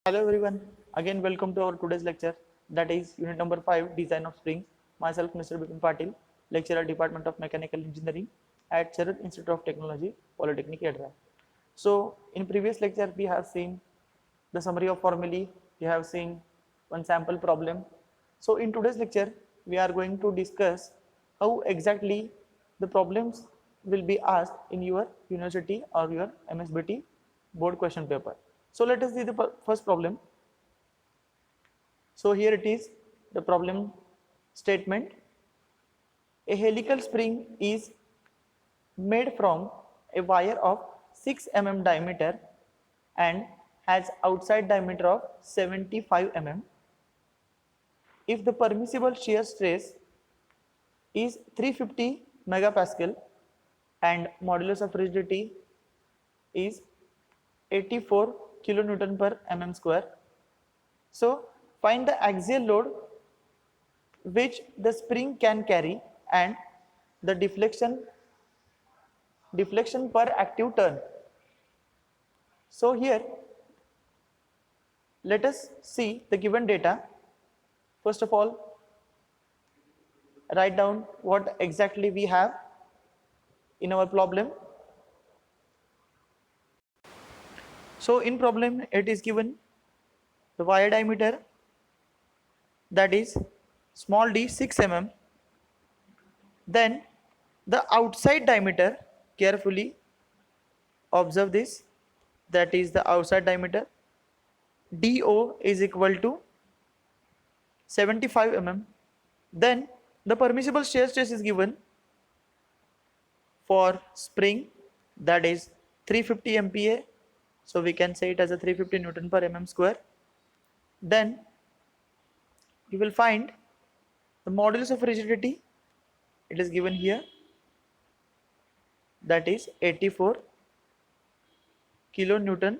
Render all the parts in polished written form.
Hello everyone, again welcome to our today's lecture, that is unit number 5, design of springs. Myself Mr. Bipin Patil, lecturer Department of Mechanical Engineering at Charat Institute of Technology, Polytechnic Edra. So in previous lecture we have seen the summary of formulae, we have seen one sample problem. So in today's lecture we are going to discuss how exactly the problems will be asked in your university or your MSBT board question paper. So let us see the first problem. So here it is, the problem statement. A helical spring is made from a wire of 6 mm diameter and has outside diameter of 75 mm. If the permissible shear stress is 350 megapascal and modulus of rigidity is 84 kilonewton per mm square. So find the axial load which the spring can carry and the deflection per active turn. So here let us see the given data. First of all, write down what exactly we have in our problem. So in problem it is given the wire diameter, that is small d 6 mm, then the outside diameter, carefully observe this, that is the outside diameter, DO is equal to 75 mm. Then the permissible shear stress is given for spring, that is 350 MPa, so we can say it as a 350 Newton per mm square. Then you will find the modulus of rigidity, it is given here, that is 84 kilonewton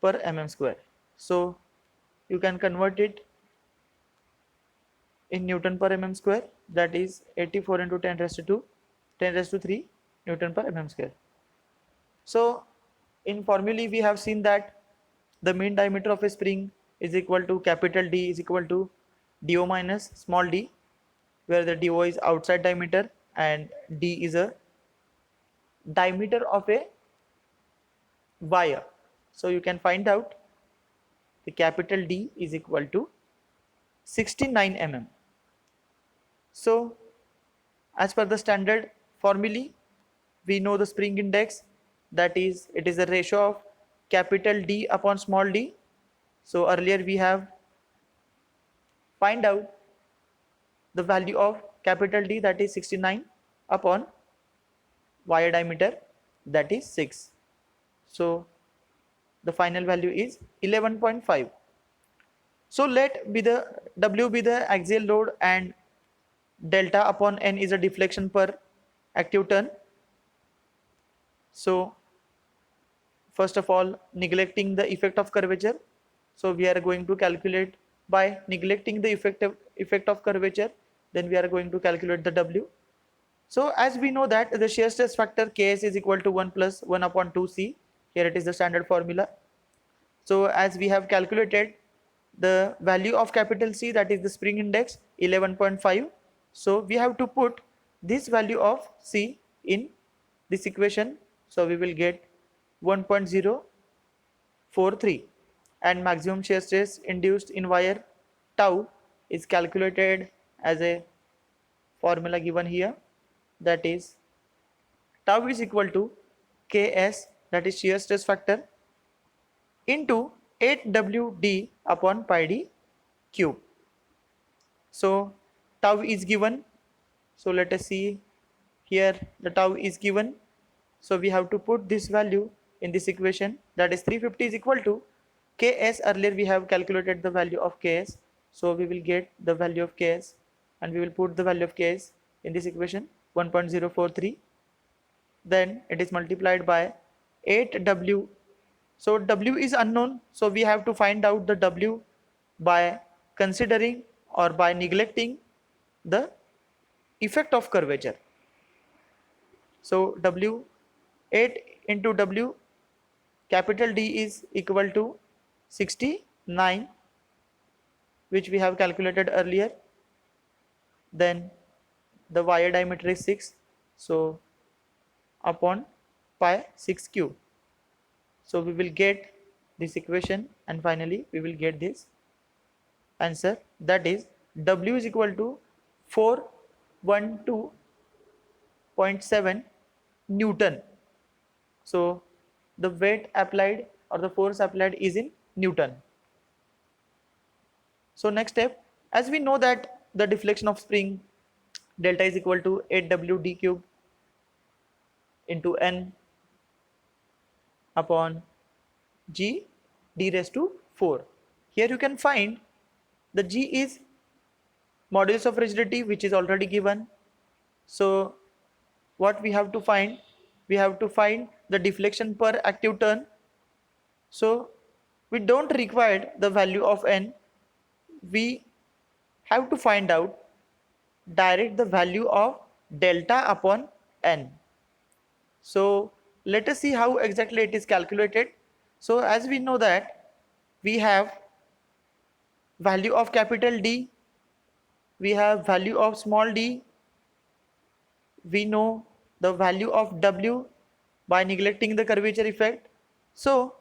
per mm square. So you can convert it in Newton per mm square, that is 84 into 10 raised to 2, 10 raised to 3 Newton per mm square. So in formulae we have seen that the mean diameter of a spring is equal to capital D is equal to DO minus small d, where the DO is outside diameter and D is a diameter of a wire. So you can find out the capital D is equal to 69 mm. So as per the standard formulae, we know the spring index, that is it is a ratio of capital D upon small d. So earlier we have find out the value of capital D, that is 69 upon wire diameter, that is 6. So the final value is 11.5. So let be the W be the axial load and delta upon N is a deflection per active turn. So first of all, neglecting the effect of curvature, so we are going to calculate by neglecting the effect of curvature, then we are going to calculate the W. So as we know that the shear stress factor Ks is equal to 1 plus 1 upon 2C, here it is the standard formula. So as we have calculated the value of capital C, that is the spring index 11.5, so we have to put this value of C in this equation, so we will get 1.043, and maximum shear stress induced in wire tau is calculated as a formula given here, that is tau is equal to Ks, that is shear stress factor, into 8WD upon pi d cube. So tau is given, so let us see here the tau is given, so we have to put this value in this equation, that is 350 is equal to Ks, earlier we have calculated the value of Ks, so we will get the value of Ks and we will put the value of Ks in this equation 1.043, then it is multiplied by 8W. So W is unknown, so we have to find out the W by considering or by neglecting the effect of curvature. So W 8 into W, capital D is equal to 69, which we have calculated earlier. Then the wire diameter is 6, so upon pi 6 cube. So we will get this equation, and finally we will get this answer, that is W is equal to 412.7 Newton. So the weight applied or the force applied is in Newton. So next step, as we know that the deflection of spring delta is equal to 8W d cube into N upon G d raised to 4. Here you can find the G is modulus of rigidity, which is already given. So what we have to find? We have to find the deflection per active turn. So we don't require the value of N. We have to find out direct the value of delta upon N. So let us see how exactly it is calculated. So as we know that we have value of capital D, we have value of small d, we know the value of W by neglecting the curvature effect. So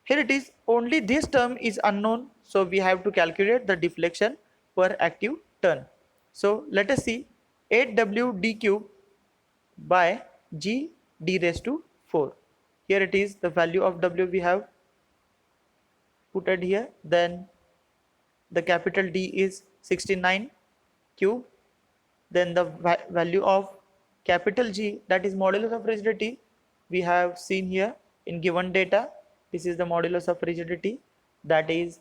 here it is, only this term is unknown, so we have to calculate the deflection per active turn. So let us see 8W d cube by G d raised to 4. Here it is, the value of W we have put it here. Then the capital D is 69 cube. Then the value of capital G, that is modulus of rigidity, we have seen here in given data. This is the modulus of rigidity, that is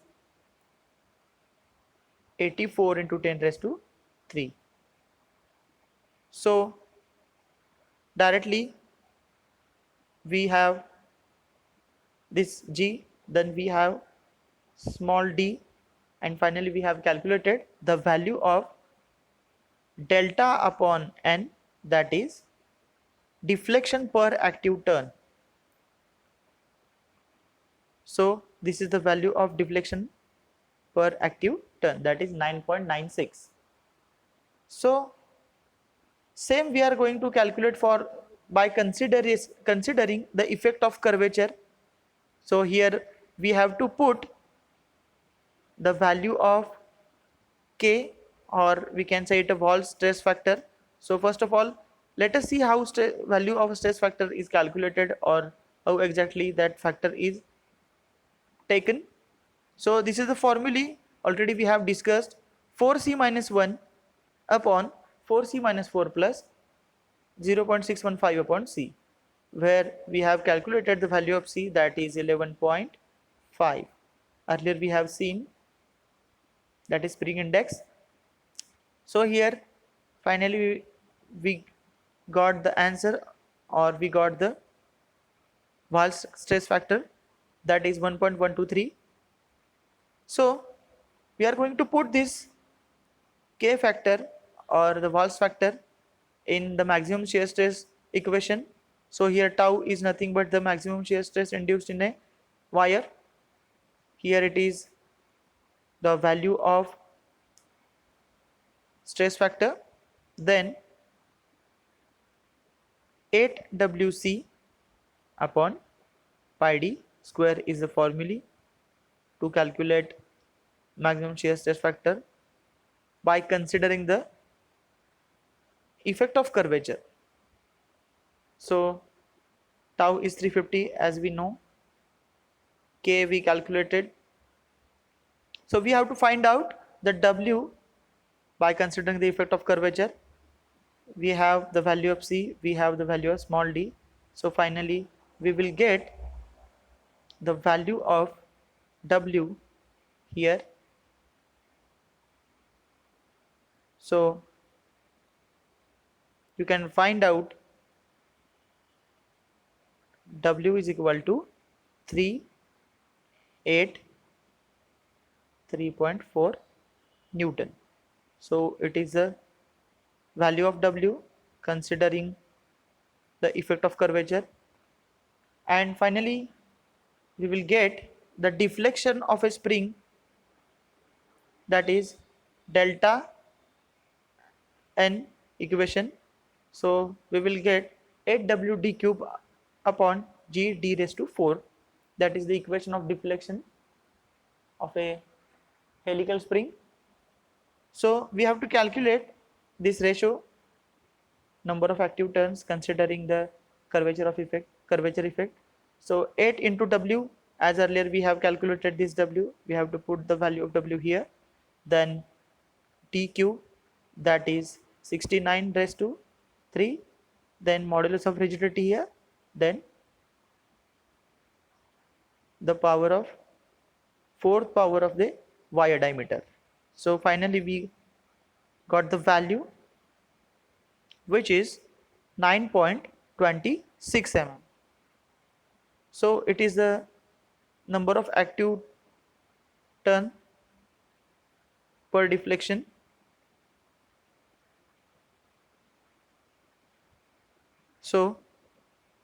84 into 10 raised to 3. So directly we have this G, then we have small d, and finally we have calculated the value of delta upon N, that is deflection per active turn. So this is the value of deflection per active turn, that is 9.96. So same we are going to calculate for by considering the effect of curvature. So here we have to put the value of K, or we can say it a Wahl's stress factor. So first of all, let us see how value of stress factor is calculated, or how exactly that factor is taken. So this is the formulae already we have discussed, 4C minus 1 upon 4C minus 4 plus 0.615 upon C, where we have calculated the value of C, that is 11.5. Earlier we have seen that is spring index. So here finally we got the answer, or we got the Wahl's stress factor, that is 1.123. So we are going to put this K factor or the Wahl's factor in the maximum shear stress equation. So here tau is nothing but the maximum shear stress induced in a wire. Here it is the value of stress factor, then 8WC upon pi d square is the formula to calculate maximum shear stress factor by considering the effect of curvature. So tau is 350 as we know, K we calculated. So we have to find out the W by considering the effect of curvature. We have the value of C, we have the value of small d. So finally we will get the value of W here. So you can find out W is equal to 3.4 Newton. So it is the value of W considering the effect of curvature, and finally we will get the deflection of a spring, that is delta n equation. So we will get 8wd cube upon g d raised to 4. That is the equation of deflection of a helical spring. So we have to calculate this ratio, number of active turns considering the curvature effect. So 8 into w, as earlier we have calculated this w, we have to put the value of w here, then t cube, that is 69 raised to 3, then modulus of rigidity here, then the power of fourth power of the wire diameter. So finally we got the value, which is 9.26 mm. So it is the number of active turn per deflection. So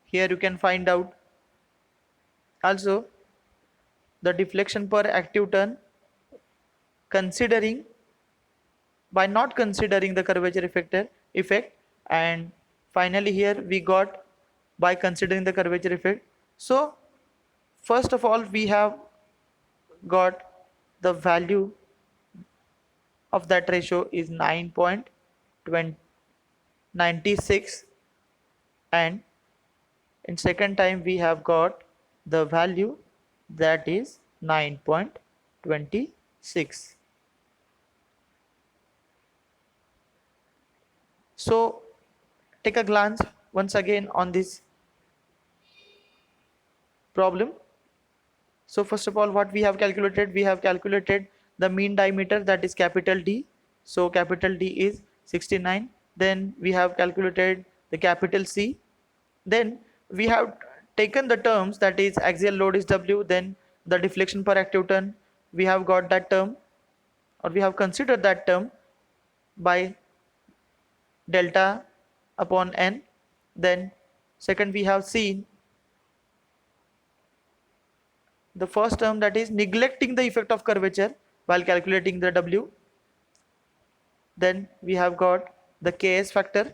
here you can find out also the deflection per active turn considering, by not considering the curvature effect, and finally here we got by considering the curvature effect. So first of all we have got the value of that ratio is 9.96, and in second time we have got the value that is 9.26. So take a glance once again on this problem. So first of all, what we have calculated, we have calculated the mean diameter, that is capital D. So capital D is 69. Then we have calculated the capital C. Then we have taken the terms, that is axial load is W, then the deflection per active turn, we have got that term, or we have considered that term by delta upon n. Then second we have seen the first term, that is neglecting the effect of curvature while calculating the W. Then we have got the Ks factor,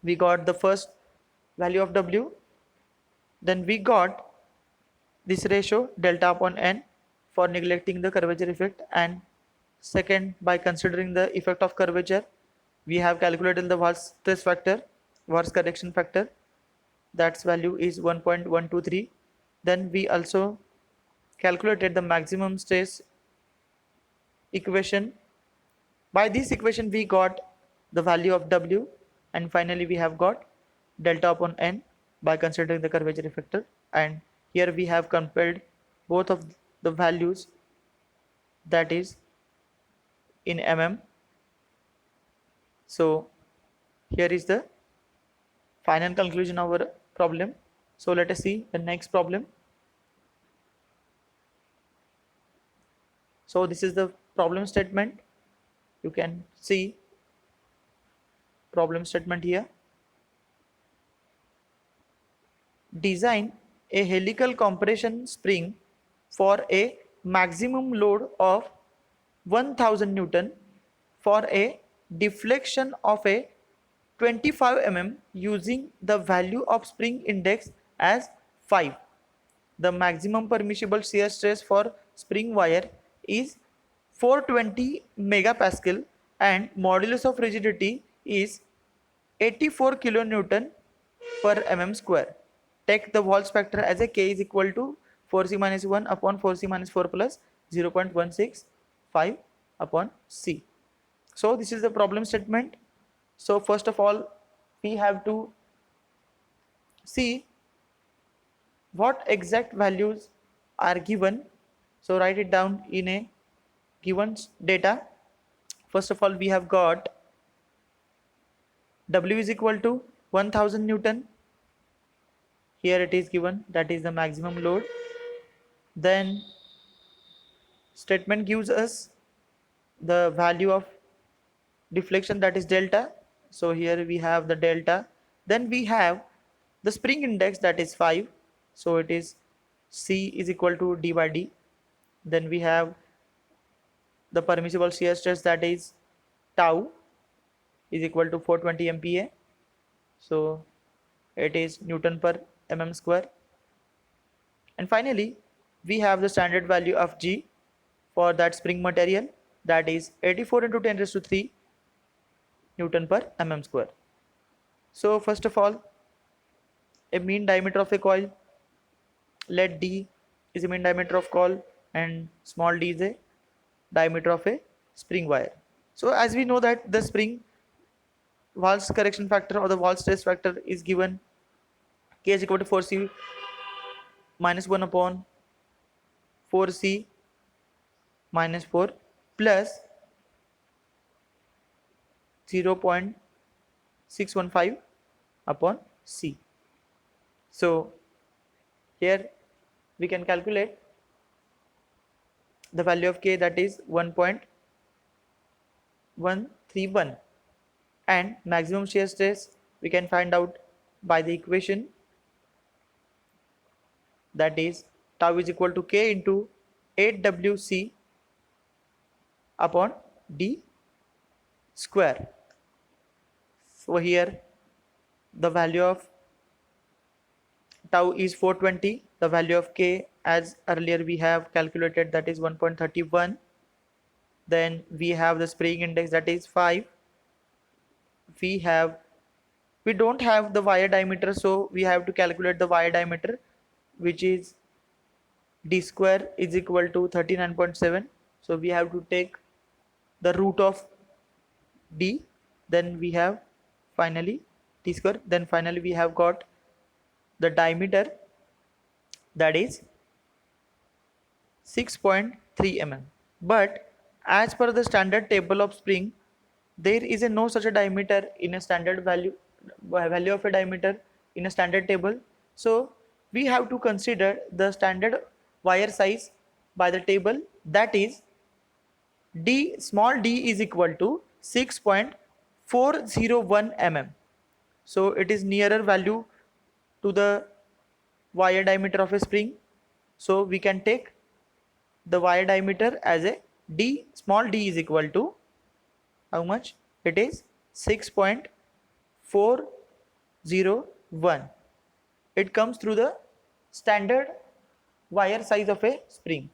we got the first value of W, then we got this ratio delta upon n for neglecting the curvature effect, and second by considering the effect of curvature we have calculated the Watt's stress factor, Watt's correction factor, that's value is 1.123. Then we also calculated the maximum stress equation. By this equation we got the value of W, and finally we have got delta upon n by considering the curvature factor, and here we have compared both of the values, that is in mm. So here is the final conclusion of our problem. So let us see the next problem. So this is the problem statement. You can see problem statement here. Design a helical compression spring for a maximum load of 1000 Newton for a deflection of a 25 mm using the value of spring index as 5. The maximum permissible shear stress for spring wire is 420 megapascal and modulus of rigidity is 84 kilonewton per mm square. Take the Watt's factor as a K is equal to 4C minus 1 upon 4C minus 4 plus 0.165 upon C. So this is the problem statement. So first of all we have to see what exact values are given. So write it down in a given data. First of all we have got W is equal to 1000 Newton. Here it is given, that is the maximum load. Then statement gives us the value of deflection, that is delta. So here we have the delta. Then we have the spring index, that is 5. So it is C is equal to d by d. Then we have the permissible shear stress, that is tau is equal to 420 MPa. So it is Newton per mm square. And finally, we have the standard value of G for that spring material, that is 84 into 10 raised to 3 Newton per mm square. So first of all, a mean diameter of a coil, let D is a mean diameter of coil and small d is a diameter of a spring wire. So as we know that the spring Wahl's correction factor or the Wahl's stress factor is given K is equal to 4C minus 1 upon 4C minus 4 plus 0.615 upon C. So here we can calculate the value of K, that is 1.131, and maximum shear stress we can find out by the equation, that is tau is equal to K into 8WC upon D square. So here the value of tau is 420, the value of K as earlier we have calculated, that is 1.31. Then we have the spring index, that is 5. We don't have the wire diameter, so we have to calculate the wire diameter, which is d square is equal to 39.7. So we have to take the root of d, then we have finally d square, then finally we have got the diameter, that is 6.3 mm. But as per the standard table of spring, there is no such a diameter in a standard value of a diameter in a standard table. So we have to consider the standard wire size by the table, that is d small d is equal to 6.401 mm. So it is nearer value to the wire diameter of a spring. So we can take the wire diameter as a d small d is equal to how much? It is 6.401. It comes through the standard wire size of a spring.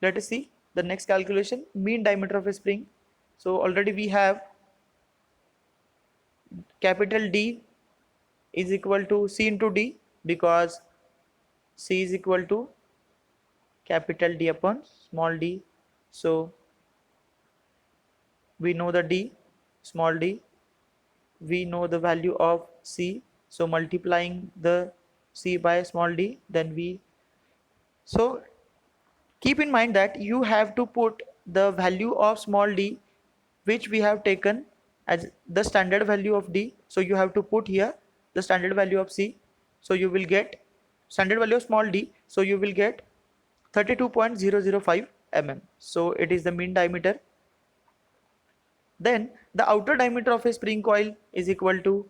Let us see the next calculation, mean diameter of a spring. So already we have capital D is equal to C into D, because C is equal to capital D upon small d. So we know the D, small d, we know the value of C, so multiplying the C by small d, then we, so keep in mind that you have to put the value of small d which we have taken as the standard value of D, so you have to put here the standard value of C, so you will get standard value of small d, so you will get 32.005 mm. So it is the mean diameter. Then the outer diameter of a spring coil is equal to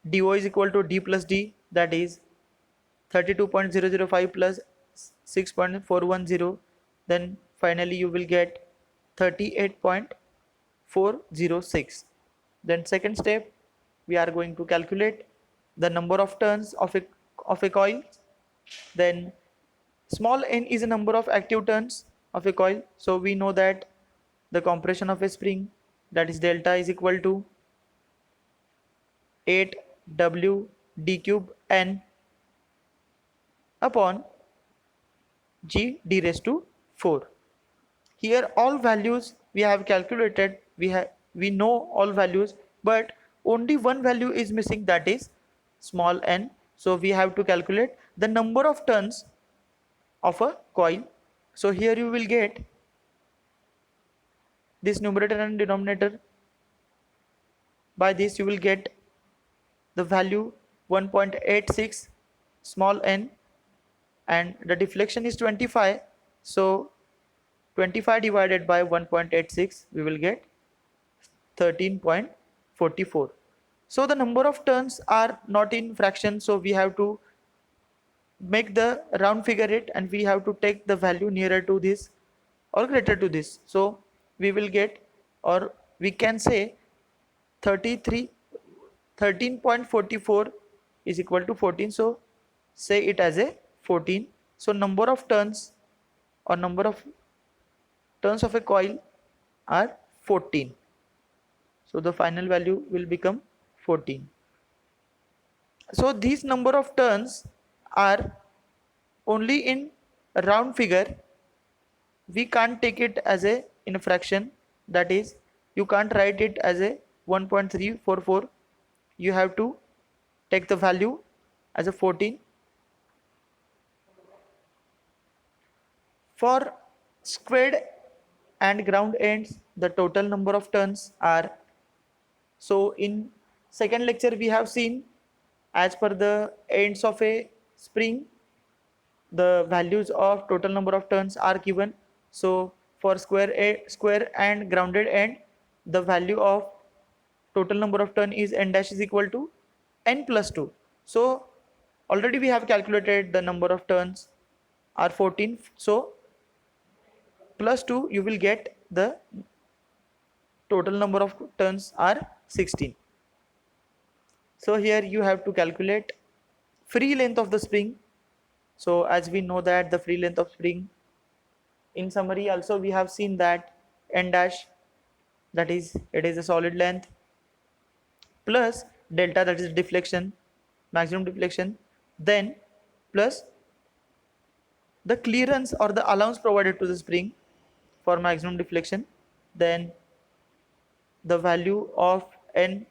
DO is equal to D plus D, that is 32.005 plus 6.410. Then finally you will get 38.406. Then second step, we are going to calculate the number of turns of a coil. Then small n is a number of active turns of a coil. So we know that the compression of a spring, that is delta, is equal to 8W d cube n upon G d raised to 4. Here all values we have calculated, we know all values, but only one value is missing, that is small n. So we have to calculate the number of turns of a coil. So here you will get this numerator and denominator. By this you will get the value 1.86 small n, and the deflection is 25. So 25 divided by 1.86, we will get 13.44. So the number of turns are not in fraction, so we have to make the round figure it, and we have to take the value nearer to this or greater to this. So we will get, or we can say 33 13.44 is equal to 14. So say it as a 14. So number of turns or number of turns of a coil are 14. So the final value will become 14. So these number of turns are only in a round figure. We can't take it as a in a fraction, that is you can't write it as a 1.344. You have to take the value as a 14. For squared and ground ends, the total number of turns are, so in second lecture we have seen, as per the ends of a spring, the values of total number of turns are given. So for square and grounded end, the value of total number of turn is n dash is equal to n plus 2. So already we have calculated the number of turns are 14. So plus 2 you will get the total number of turns are 16. So here you have to calculate free length of the spring. So as we know that the free length of spring, in summary also we have seen that n dash, that is it is a solid length, plus delta, that is deflection, maximum deflection, then plus the clearance or the allowance provided to the spring for maximum deflection, then the value of n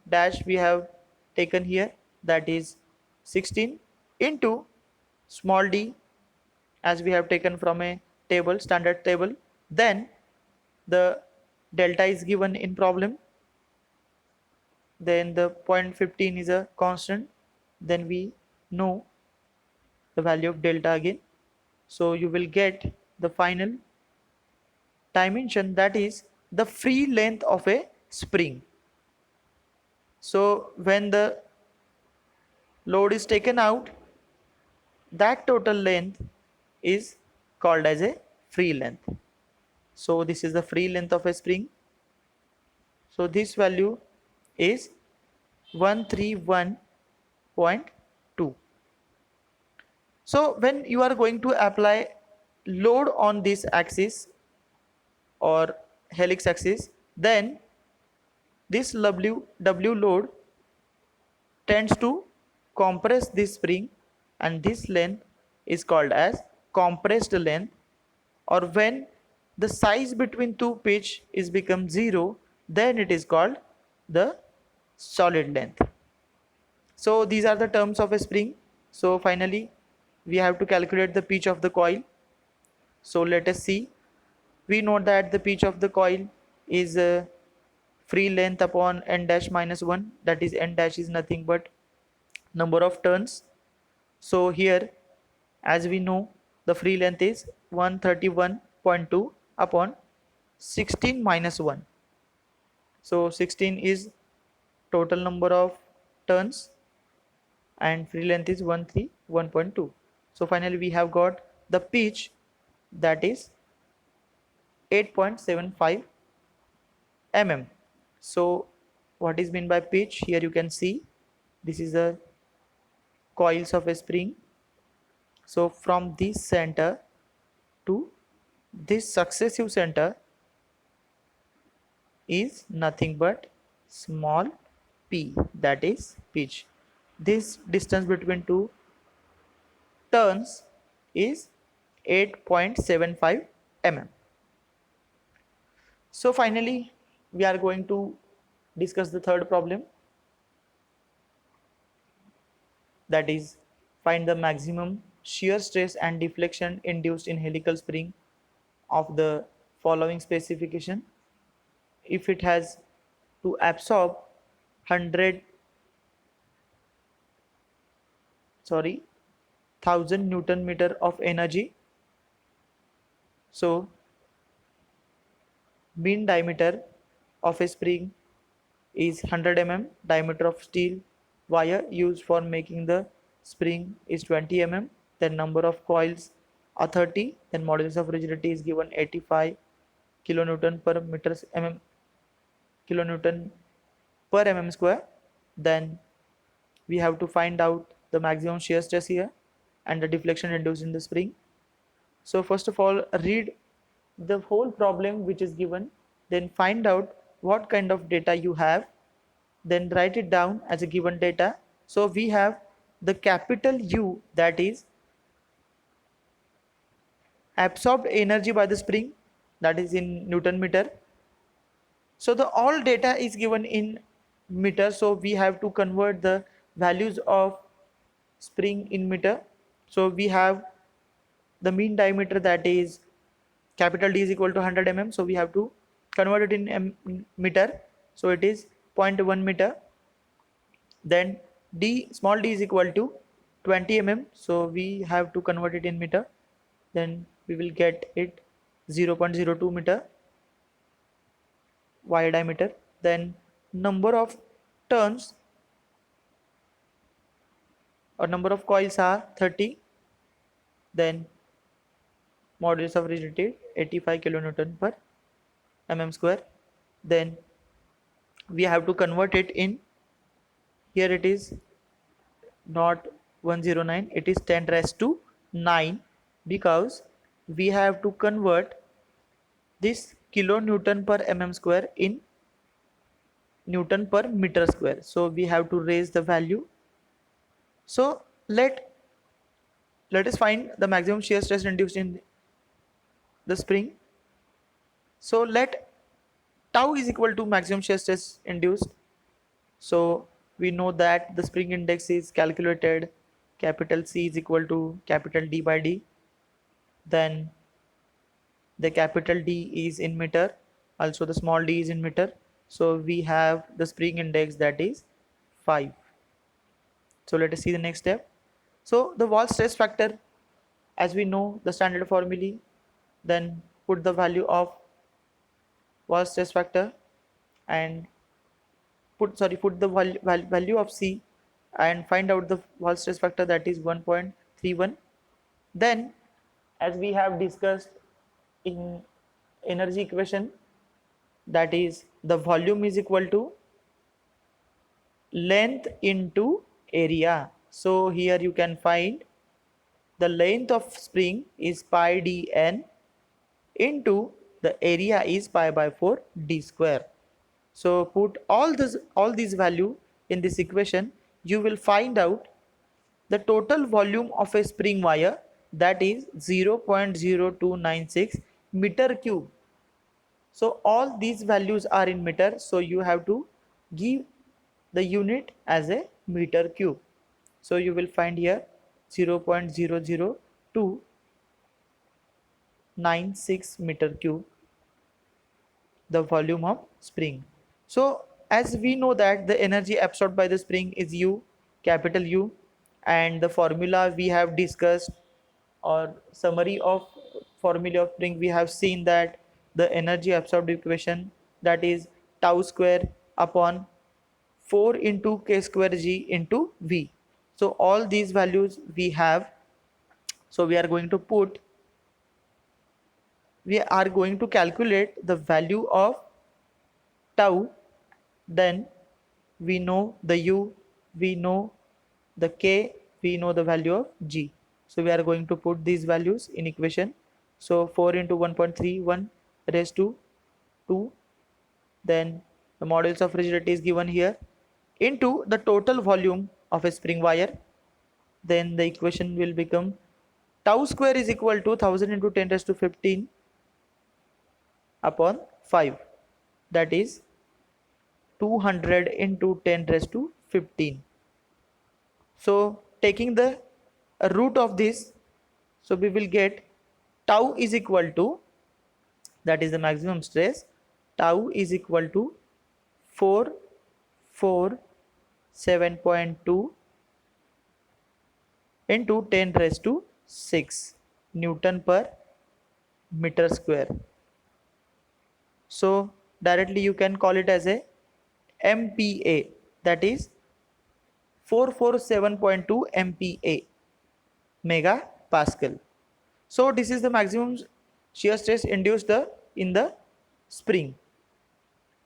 dash we have taken here, that is 16, into small d, as we have taken from a table, standard table, then the delta is given in problem, then the 0.15 is a constant, then we know the value of delta again. So you will get the final dimension, that is the free length of a spring. So when the load is taken out, that total length is called as a free length. So this is the free length of a spring. So this value is 131.2. So when you are going to apply load on this axis or helix axis, then this W load tends to compress this spring, and this length is called as compressed length. Or when the size between two pitch is become 0, then it is called the solid length. So these are the terms of a spring. So finally we have to calculate the pitch of the coil. So let us see. We know that the pitch of the coil is free length upon n dash minus 1, that is n dash is nothing but number of turns. So here, as we know, the free length is 131.2 upon 16 minus 1. So 16 is total number of turns and free length is 131.2. So finally we have got the pitch, that is 8.75 mm. So what is meant by pitch? Here you can see this is the coils of a spring. So from this center to this successive center is nothing but small p, that is pitch. This distance between two turns is 8.75 mm. So finally we are going to discuss the third problem, that is find the maximum shear stress and deflection induced in helical spring of the following specification if it has to absorb 1000 Newton meter of energy. So mean diameter of a spring is 100 mm, diameter of steel wire used for making the spring is 20 mm, then number of coils are 30, then modulus of rigidity is given 85 kilonewton per kilonewton per mm square. Then we have to find out the maximum shear stress here and the deflection induced in the spring. So first of all, read the whole problem which is given, then find out what kind of data you have, then write it down as a given data. So we have the capital U, that is absorbed energy by the spring, that is in Newton meter. So the all data is given in meter, so we have to convert the values of spring in meter. So we have the mean diameter, that is capital D is equal to 100 mm, so we have to convert it in meter, so it is 0.1 meter. Then d, small d is equal to 20 mm, so we have to convert it in meter, then we will get it 0.02 meter wire diameter. Then number of turns or number of coils are 30, then modulus of rigidity 85 kilonewton per mm square. Then we have to convert it in, here it is not 109, it is 10 raised to 9, because we have to convert this kilonewton per mm square in Newton per meter square, so we have to raise the value. So let us find the maximum shear stress induced in the spring. So let tau is equal to maximum shear stress induced. So we know that the spring index is calculated, capital C is equal to capital D by D. Then the capital D is in meter, also the small d is in meter. So we have the spring index, that is 5. So let us see the next step. So the wall stress factor, as we know the standard formulae, then put the value of wall stress factor and put the value of C and find out the wall stress factor, that is 1.31. Then as we have discussed in energy equation, that is the volume is equal to length into area. So here you can find the length of spring is pi dn into the area is pi by 4 d square. So put all these value in this equation, you will find out the total volume of a spring wire, that is 0.0296 meter cube. So all these values are in meter, so you have to give the unit as a meter cube. So you will find here 0.00296 meter cube, the volume of spring. So as we know that the energy absorbed by the spring is U, capital U, and the formula we have discussed, or summary of formula of spring, we have seen that the energy absorbed equation, that is tau square upon 4 into k square g into V. So all these values we have, so we are going to calculate the value of tau. Then we know the U, we know the K, we know the value of G. So we are going to put these values in equation. So 4 into 1.31 raised to 2, then the modulus of rigidity is given here, into the total volume of a spring wire. Then the equation will become tau square is equal to 1000 into 10 raised to 15 upon 5, that is 200 into 10 raised to 15. So taking the root of this, so we will get tau is equal to, that is the maximum stress, tau is equal to 447.2 into 10 raised to 6 Newton per meter square. So directly you can call it as a MPa, that is 447.2 MPa megapascal. So this is the maximum shear stress induced in the spring.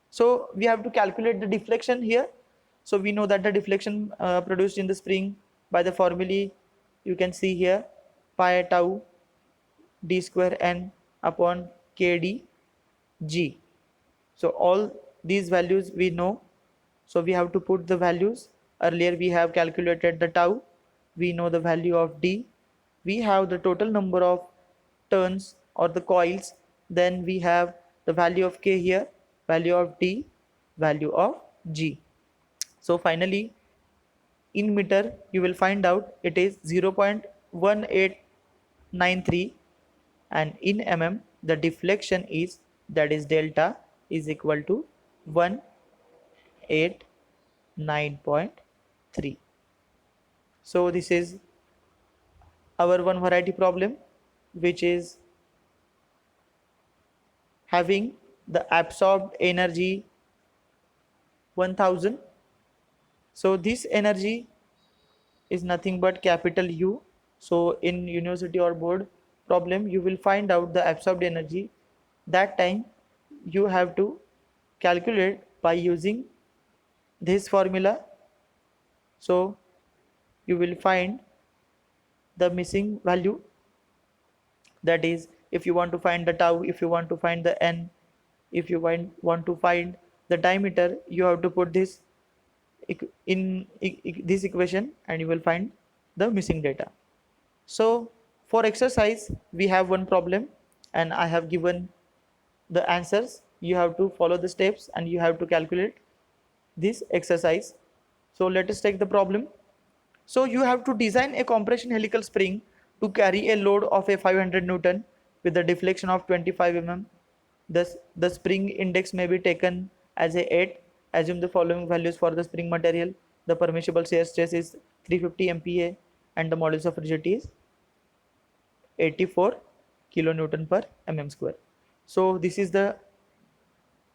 So we have to calculate the deflection here. So we know that the deflection produced in the spring by the formulae you can see here, pi tau d square n upon kd g. So all these values we know. So we have to put the values. Earlier we have calculated the tau. We know the value of d. We have the total number of turns or the coils. Then we have the value of k here, value of d, value of g. So finally in meter you will find out it is 0.1893, and in mm the deflection is, that is delta, is equal to 189.3. So this is our one variety problem, which is having the absorbed energy 1000. So this energy is nothing but capital U. So in university or board problem you will find out the absorbed energy. That time you have to calculate by using this formula. So you will find the missing value, that is if you want to find the tau, if you want to find the n, if you want to find the diameter, you have to put this in this equation and you will find the missing data. So for exercise we have one problem and I have given the answers. You have to follow the steps and you have to calculate this exercise. So let us take the problem. So you have to design a compression helical spring to carry a load of a 500 Newton with a deflection of 25 mm. Thus, the spring index may be taken as a 8. Assume the following values for the spring material. The permissible shear stress is 350 MPa and the modulus of rigidity is 84 kilonewton per mm square. So this is the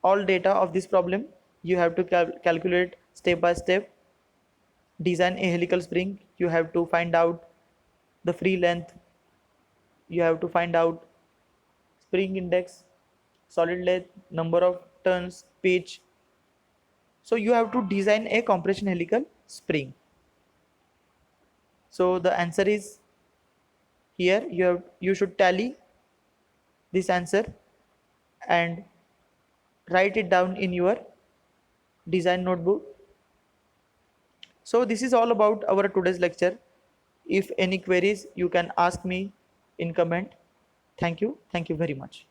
all data of this problem. You have to calculate step by step. Design a helical spring. You have to find out the free length, you have to find out spring index, solid length, number of turns, pitch. So you have to design a compression helical spring. So the answer is here. You should tally this answer and write it down in your design notebook. So this is all about our today's lecture. If any queries you can ask me in comment. Thank you very much.